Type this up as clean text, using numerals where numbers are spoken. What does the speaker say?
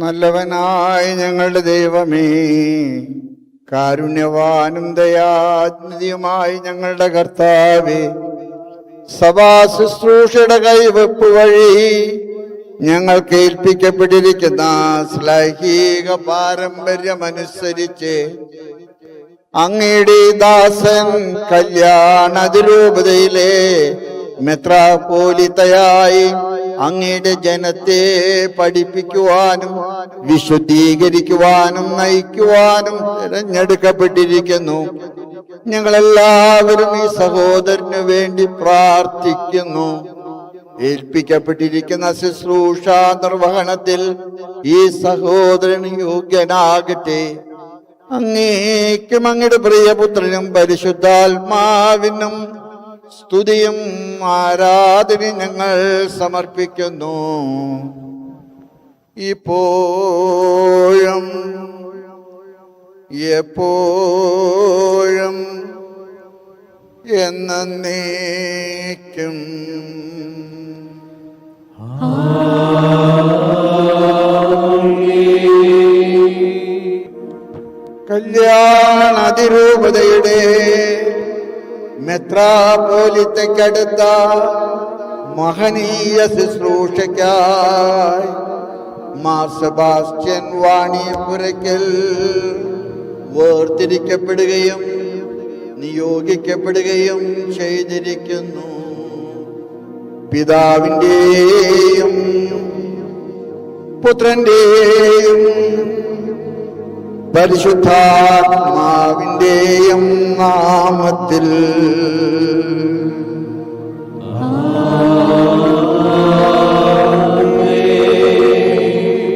നല്ലവനായ ഞങ്ങളുടെ ദൈവമേ, കാരുണ്യവാനും ദയാനിധിയുമായി ഞങ്ങളുടെ കർത്താവേ, സഭാ ശുശ്രൂഷയുടെ കൈവെപ്പ് വഴി ഞങ്ങൾക്ക് ഏൽപ്പിക്കപ്പെട്ടിരിക്കുന്ന ശ്ലൈഹിക പാരമ്പര്യമനുസരിച്ച് അങ്ങയുടെ ദാസൻ കല്യാണ അതിരൂപതയിലെ മെത്രാപ്പോലിത്തയായി അങ്ങയുടെ ജനത്തെ പഠിപ്പിക്കുവാനും വിശുദ്ധീകരിക്കുവാനും നയിക്കുവാനും തിരഞ്ഞെടുക്കപ്പെട്ടിരിക്കുന്നു. ഞങ്ങളെല്ലാവരും ഈ സഹോദരന് വേണ്ടി പ്രാർത്ഥിക്കുന്നു. ഏൽപ്പിക്കപ്പെട്ടിരിക്കുന്ന ശുശ്രൂഷ നിർവഹണത്തിൽ ഈ സഹോദരൻ യോഗ്യനാകട്ടെ. അങ്ങേക്കും അങ്ങയുടെ പ്രിയപുത്രനും പരിശുദ്ധാത്മാവിനും സ്തുതിയും ആരാധനയും ഞങ്ങൾ സമർപ്പിക്കുന്നു, ഇപ്പോഴും എപ്പോഴും എന്നേക്കും. കല്യാണ അതിരൂപതയുടെ മെത്രാപ്പോലിത്തയ്ക്കടുത്ത മഹനീയ ശുശ്രൂഷയ്ക്കായി മാർ സെബാസ്റ്റ്യൻ വാണിയപുരയ്ക്കൽ വേർതിരിക്കപ്പെടുകയും നിയോഗിക്കപ്പെടുകയും ചെയ്തിരിക്കുന്നു. പിതാവിൻ്റെയും പുത്രന്റെയും പരിശുദ്ധാത്മാവിൻ്റെയും നാമത്തിൽ